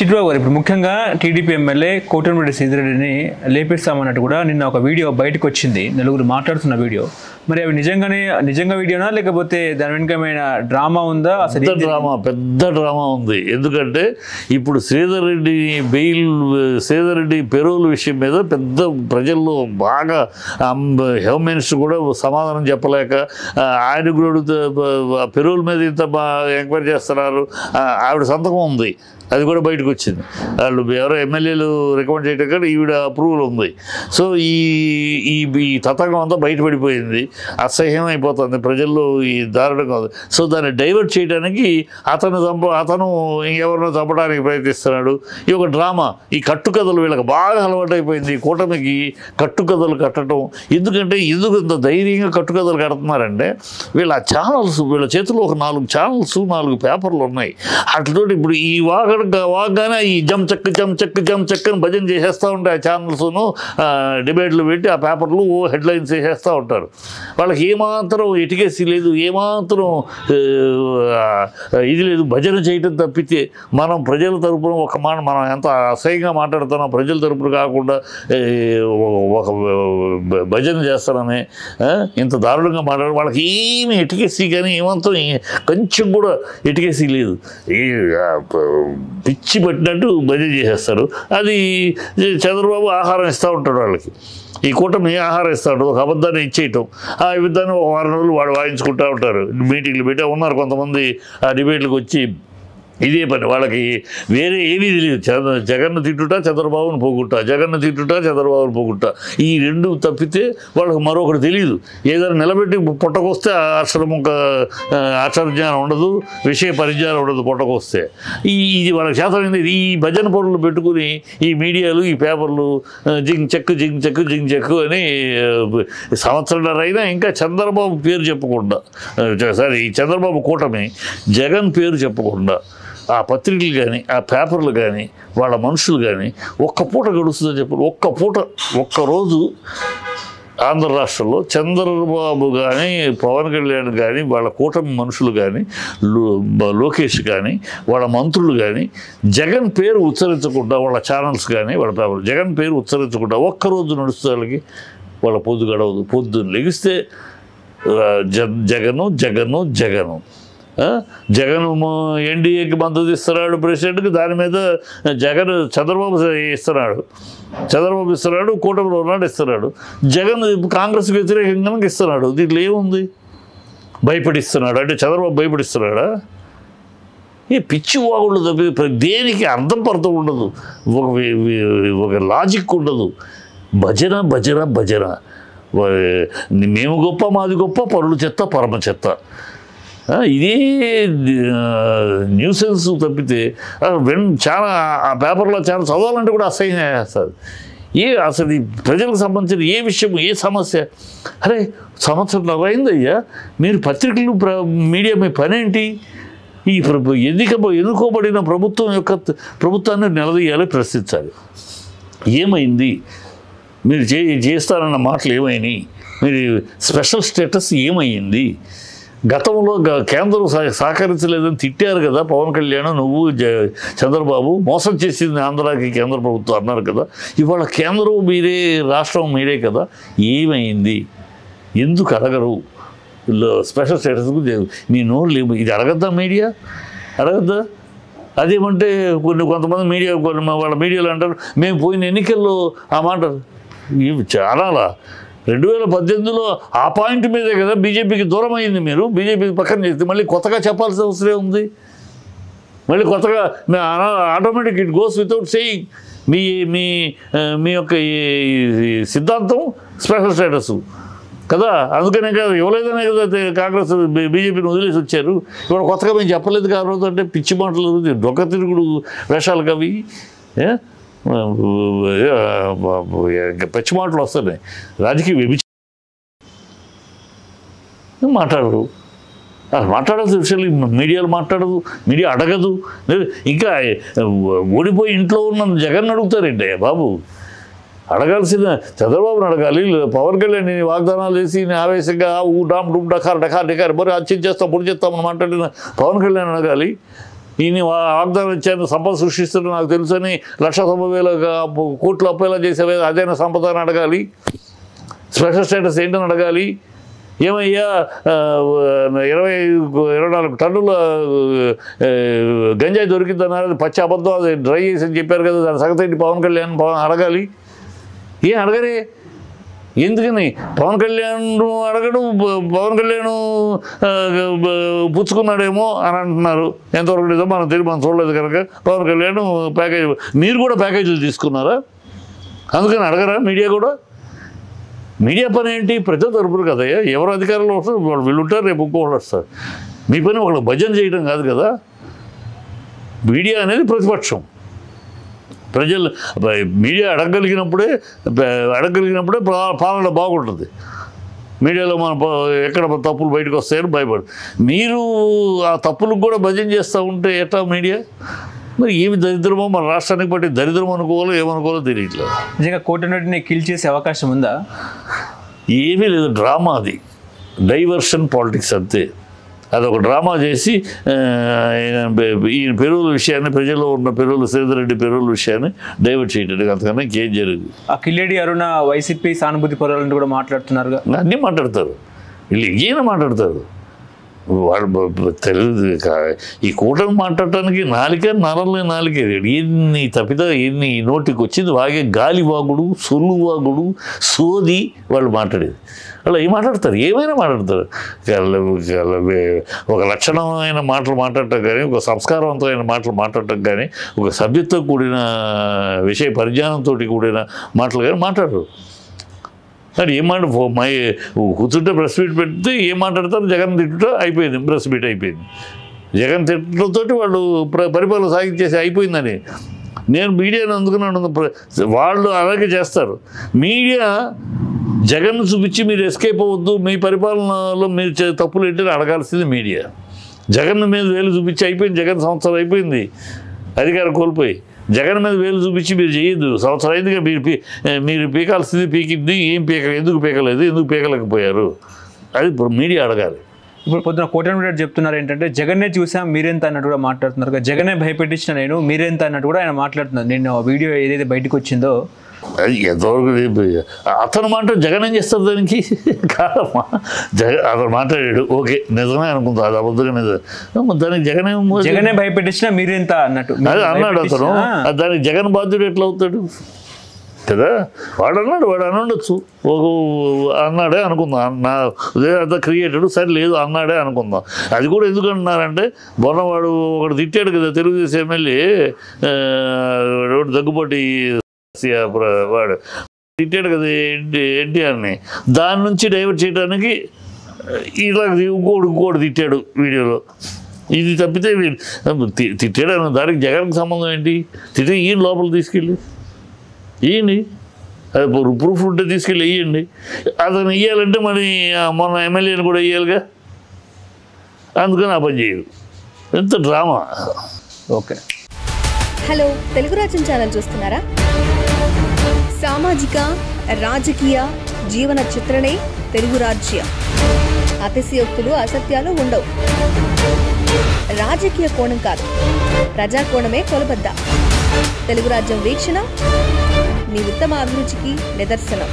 చిట్టిబాబు గారు ఇప్పుడు ముఖ్యంగా టీడీపీ ఎమ్మెల్యే కోటమిరెడ్డి శ్రీధర్రెడ్డిని లేపేస్తామన్నట్టు కూడా నిన్న ఒక వీడియో బయటకు వచ్చింది, నలుగురు మాట్లాడుతున్న వీడియో. మరి అవి నిజంగా వీడియోనా లేకపోతే దాని వెనుక ఏమైనా డ్రామా ఉందా? అసలు పెద్ద డ్రామా ఉంది. ఎందుకంటే ఇప్పుడు శ్రీధర్రెడ్డి పెరోల్ విషయం మీద పెద్ద ప్రజల్లో బాగా హోమ్ మినిస్టర్ కూడా సమాధానం చెప్పలేక ఆయన కూడా పెరోల్ మీద ఇంత ఎంక్వైరీ చేస్తున్నారు, ఆవిడ సంతకం ఉంది, అది కూడా బయటకు వచ్చింది. వాళ్ళు ఎవరో ఎమ్మెల్యేలు రికమెండ్ చేయడం కానీ ఈవిడ అప్రూవల్ ఉంది. సో ఈ తతంగం అంతా బయటపడిపోయింది, అసహ్యం అయిపోతుంది ప్రజల్లో, ఈ దారుణంగా ఉంది. సో దాన్ని డైవర్ట్ చేయడానికి అతను ఇంకెవరినో చంపడానికి ప్రయత్నిస్తున్నాడు. ఈ ఒక డ్రామా, ఈ కట్టుకథలు వీళ్ళకి బాగా అలవాటైపోయింది. కూటమికి కట్టుకథలు కట్టడం ఎందుకు ఇంత ధైర్యంగా కట్టుకథలు కడుతున్నారంటే వీళ్ళ ఛానల్స్, వీళ్ళ చేతిలో ఒక 4 ఛానల్స్ 4 పేపర్లు ఉన్నాయి. అట్లతోటి ఇప్పుడు ఈ వాగ్గానే ఈ జమ్ చెక్ అని భజన చేసేస్తూ ఉంటాయి ఆ ఛానల్స్ను. డిబేట్లు పెట్టి ఆ పేపర్లు హెడ్లైన్స్ వేసేస్తూ ఉంటారు. వాళ్ళకి ఏమాత్రం ఎటికేసి లేదు, ఏమాత్రం ఇది లేదు. భజన చేయటం తప్పితే మనం ప్రజల తరపున ఒక మాట, మనం ఎంత అసహ్యంగా మాట్లాడుతున్నాం ప్రజల తరపున కాకుండా ఒక భజన చేస్తానని ఇంత దారుణంగా మాట్లాడు. వాళ్ళకి ఏమి ఎటికేసి కానీ ఏమాత్రం కొంచెం కూడా ఎటికేసి లేదు. పిచ్చి పట్టినట్టు భజన చేసేస్తారు. అది చంద్రబాబు ఆహారం ఇస్తూ ఉంటాడు వాళ్ళకి. ఈ కూటమి ఆహారం ఇస్తాడు, ఒక అబద్ధాన్ని ఇచ్చేయటం, ఆ అబద్ధాన్ని 1 వారం రోజులు వాడు వాయించుకుంటూ ఉంటారు. మీటింగ్లు పెట్టి ఉన్నారు కొంతమంది ఆ డిబేట్లకు వచ్చి. ఇదే పని వాళ్ళకి, వేరే ఏమీ తెలియదు. జగన్ను తిట్టుట చంద్రబాబును పోగొట్ట, జగన్ను తిట్టుట చంద్రబాబును పోగొట్ట, ఈ 2 తప్పితే వాళ్ళకి మరొకటి తెలియదు. ఏదైనా నిలబెట్టి పొట్టకొస్తే అక్షరజ్ఞానం ఉండదు, విషయ పరిజ్ఞానం ఉండదు పొట్టకొస్తే. ఇది వాళ్ళకి శాతమైంది. ఈ భజన పనులు పెట్టుకుని ఈ మీడియాలు, ఈ పేపర్లు జింగ్ చెక్కు అని సంవత్సరాల అయినా ఇంకా చంద్రబాబు పేరు చెప్పకుండా, ఈ చంద్రబాబు కూటమి జగన్ పేరు చెప్పకుండా ఆ పత్రికలు కానీ ఆ పేపర్లు కానీ వాళ్ళ మనుషులు కానీ ఒక్క పూట గడుస్తుందని చెప్పారు. ఒక్కరోజు ఆంధ్ర రాష్ట్రంలో చంద్రబాబు కానీ పవన్ కళ్యాణ్ కానీ వాళ్ళ కూటమి మనుషులు కానీ లోకేష్ కానీ వాళ్ళ మంత్రులు కానీ జగన్ పేరు ఉచ్చరించకుండా, వాళ్ళ ఛానల్స్ కానీ వాళ్ళ పేపర్లు జగన్ పేరు ఉచ్చరించకుండా ఒక్కరోజు నడుస్తే వాళ్ళకి వాళ్ళ పొద్దు గడవదు. పొద్దున్న లెగిస్తే జగను ఎన్డీఏకి మద్దతు ఇస్తున్నాడు ప్రెసిడెంట్కి, దాని మీద చంద్రబాబు ఇస్తున్నాడు, కూటమిలో ఉన్నాడు ఇస్తున్నాడు. జగన్ కాంగ్రెస్కి వ్యతిరేకంగా ఇస్తున్నాడు. దీంట్లో ఏముంది? భయపడిస్తున్నాడు అంటే చంద్రబాబు భయపడిస్తున్నాడా? పిచ్చి వాగుళ్ళు తప్పి దేనికి అర్థం ఉండదు, ఒక లాజిక్ ఉండదు. భజన మేము గొప్ప, మాది గొప్ప, పరులు చెత్త, పరమ చెత్త. ఇదే న్యూసెన్స్ తప్పితే చాలా ఆ పేపర్లో చాలా చదవాలంటే కూడా అసహ్యం వేస్తుంది. అసలు ఈ ప్రజలకు సంబంధించిన ఏ విషయం, ఏ సమస్య, అరే సంవత్సరం అయిందయ్యా మీరు పత్రికలు మీడియా మీ పనేంటి? ఈ ఎన్నుకోబడిన ప్రభుత్వాన్ని నిలదీయాలి, ప్రశ్నించాలి. ఏమైంది? మీరు చేస్తారన్న మాటలు ఏమైనాయి? మీరు స్పెషల్ స్టేటస్ ఏమైంది? గతంలో కేంద్రం సహకరించలేదని తిట్టారు కదా పవన్ కళ్యాణ్, నువ్వు చంద్రబాబు మోసం చేసింది ఆంధ్రాకి కేంద్ర ప్రభుత్వం అన్నారు కదా. ఇవాళ కేంద్రం మీరే, రాష్ట్రం మీరే కదా. ఏమైంది? ఎందుకు అడగరు? స్పెషల్ స్టేటస్ మీ నోళ్ళు ఇది అడగద్దా? మీడియా అడగద్దా? అదేమంటే కొంతమంది మీడియా, వాళ్ళ మీడియాలో అంటారు మేము పోయిన ఎన్నికల్లో ఆ మాట చాలా 2018లో ఆ పాయింట్ మీదే కదా బీజేపీకి దూరం అయింది. మీరు బీజేపీకి పక్కన చేస్తే మళ్ళీ కొత్తగా చెప్పాల్సిన అవసరం ఉంది. మళ్ళీ కొత్తగా automatic it goes without saying. మీ యొక్క సిద్ధాంతం స్పెషల్ స్టేటస్ కదా, అందుకనే కదా ఇవ్వలేదనే కదా కాంగ్రెస్ బీజేపీని వదిలేసి వచ్చారు. ఇప్పుడు కొత్తగా మేము చెప్పలేదు కాదు అంటే పిచ్చి మాటలు, దొంగ తిరుగుడు వేషాలు కవి, పచ్చి మాటలు వస్తున్నాయి. రాజకీయ మాట్లాడరు, మాట్లాడాల్సిన విషయాలు మీడియాలో మాట్లాడదు, మీడియా అడగదు. ఇంకా ఓడిపోయి ఇంట్లో ఉన్న జగన్ అడుగుతారండి బాబు. అడగాల్సిన చంద్రబాబుని అడగాలి, పవన్ కళ్యాణ్ వాగ్దానాలు చేసి ఆవేశంగా డామ్ డూమ్ డకార్ మరి అచ్చించేస్తాం పొడి చేస్తామని మాట్లాడిన పవన్ కళ్యాణ్ అడగాలి. ఈయన వాగ్దానం ఇచ్చాను సంపద సృష్టిస్తున్నా నాకు తెలుసని 1,90,000 కోట్లు అప్పేలా చేసేవే అదేనా సంపద అని అడగాలి. స్పెషల్ స్టేటస్ ఏంటని అడగాలి. ఏమయ్యా 24 టన్నుల గంజాయి దొరికిందన్నారు, అది పచ్చి అబద్ధం, అది డ్రై చేసి అని చెప్పారు కదా, దాని సంగతి ఏంటి పవన్ కళ్యాణ్ అడగాలి. ఏం అడగరే? ఎందుకని పవన్ కళ్యాణ్ అడగడం, పవన్ కళ్యాణ్ పుచ్చుకున్నాడేమో అని అంటున్నారు. ఎంతవరకు లేదో మనం తెలియదు, మనం చూడలేదు కనుక. పవన్ కళ్యాణ్ ప్యాకేజ్, మీరు కూడా ప్యాకేజీలు తీసుకున్నారా? అందుకని అడగరా మీడియా కూడా? మీడియా పని ఏంటి? ప్రజల తరపున కదయ్యా. ఎవరు అధికారంలో వస్తారు వాళ్ళు, వీళ్ళు ఉంటారు, రేపు ఇంకోళ్ళు వస్తారు. మీ పని వాళ్ళు భజన చేయడం కాదు కదా. మీడియా అనేది ప్రతిపక్షం. ప్రజలు మీడియా అడగగలిగినప్పుడే పాలన బాగుంటుంది. మీడియాలో మనం ఎక్కడ తప్పులు బయటకు వస్తాయని భయపడు. మీరు ఆ తప్పులకు కూడా భజన చేస్తూ ఉంటే ఎట్లా మీడియా? మరి ఏమి దరిద్రమో మన రాష్ట్రానికి బట్టి దరిద్రం అనుకోవాలో ఏమనుకోవాలో తెలియట్లేదు. నిజంగా కోటరెడ్డిని కిల్ చేసే అవకాశం ఉందా? ఏమీ లేదు, డ్రామా అది, డైవర్షన్ పాలిటిక్స్ అంతే. అదొక డ్రామా చేసి ఈయన పెరువుల విషయాన్ని, ప్రజల్లో ఉన్న పెరువులు, శ్రీధర్ రెడ్డి పెరువుల విషయాన్ని డైవర్ట్ చేయడానికి, అంతకన్నా ఇంకేం జరిగింది. ఆ కిల్లెడి అరుణ వైసీపీ సానుభూతి పరులంటూ కూడా మాట్లాడుతున్నారు. అన్నీ మాట్లాడతారు, వీళ్ళు ఈయన మాట్లాడతారు. వాళ్ళు తెలుగు ఈ కూటమి మాట్లాడటానికి నరలే నాలుగే ఎన్ని తప్పిదా, ఎన్ని నోటికి వచ్చింది వాగే గాలి వాగుడు, సొల్లు వాగుడు, సోది వాళ్ళు మాట్లాడేది. అలా ఏం మాట్లాడతారు? ఏమైనా మాట్లాడతారు. ఒక లక్షణమైన మాటలు మాట్లాడటం కానీ, ఒక సంస్కారవంతమైన మాటలు మాట్లాడటం కానీ, ఒక సభ్యతతో కూడిన విషయ పరిజ్ఞానంతో కూడిన మాటలు కానీ మాట్లాడరు. అది ఏం కూర్చుంటే ప్రెస్ మీట్ పెడితే ఏం మాట్లాడతారు? జగన్ తిట్టుట అయిపోయింది, ప్రెస్ మీట్ అయిపోయింది. జగన్ తిట్టడంతో వాళ్ళు పరిపాలన సాగించేసి అయిపోయిందని నేను మీడియాను అందుకున్నాను. వాళ్ళు అలాగే చేస్తారు. మీడియా జగన్ చూపించి మీరు ఎస్కేప్ అవ్వద్దు, మీ పరిపాలనలో మీరు తప్పులు ఏంటని అడగాల్సింది మీడియా. జగన్ మీద వేలు చూపించి అయిపోయింది, జగన్ సంవత్సరం అయిపోయింది అధికారం కోల్పోయి. జగన్ మీద వేలు చూపించి మీరు చేయొద్దు, సంవత్సరం అయిందిగా మీరు పీకాల్సింది పీకింది, ఏం ఎందుకు పీకలేదు, ఎందుకు పీకలేకపోయారు, అది ఇప్పుడు మీడియా అడగాలి. ఇప్పుడు పొద్దున కోటరెడ్డి చెప్తున్నారు ఏంటంటే, జగన్నే చూసాం మీరెంత అన్నట్టు కూడా మాట్లాడుతున్నారు. జగనే భయపెట్టించిన నేను మీరెంత అన్నట్టు కూడా ఆయన మాట్లాడుతున్నారు. నేను వీడియో ఏదైతే బయటకు వచ్చిందో అది ఎంతవరకు అతను మాట జగన్ ఏం చేస్తారు దానికి? కాదమ్మా, అతను మాట్లాడాడు, ఓకే నిజమే అనుకుంటా, అది అబద్ధంగా నిజం. దానికి జగనే భయపెట్టించిన మీరెంత అన్నట్టు అది అన్నాడు అతను. దానికి జగన్ బాధ్యుడు ఎట్లా అవుతాడు కదా? వాడు అనొచ్చు, అన్నాడే అనుకుందాం. అంత క్రియేటెడ్ సరే లేదు అన్నాడే అనుకుందాం. అది కూడా ఎందుకు అంటున్నారంటే, మొన్నవాడు ఒకటి తిట్టాడు కదా తెలుగుదేశం ఎమ్మెల్యే, దగ్గుబాటి వాడు తిట్టాడు కదా ఎన్టీఆర్ని. దాని నుంచి డైవర్ట్ చేయడానికి ఇలా ఇంకోటి తిట్టాడు వీడియోలో. ఇది తప్పితే తిట్టాడు అన్న దానికి జగన్కి సంబంధం ఏంటి? తిట్టే ఈయన లోపల తీసుకెళ్ళి ఇయ్యండి, అది ప్రూఫ్ ఉంటే తీసుకెళ్ళి ఇయ్యండి. అతను ఇయ్యాలంటే మరి మొన్న ఎమ్మెల్యేని కూడా ఇయ్యాలిగా, అందుకని ఆ పని చేయదు. ఎంత డ్రామా. ఓకే, హలో తెలుగు రాజ్యం ఛానల్ చూస్తున్నారా? సామాజిక రాజకీయ జీవన చిత్రణే తెలుగు రాజ్యం. అతిశయోక్తులు అసత్యాలు ఉండవు. రాజకీయ కోణం కాదు, ప్రజా కోణమే కొలబద్ద. తెలుగు రాజ్యం వీక్షణ మీ ఉత్తమ అభిరుచికి నిదర్శనం.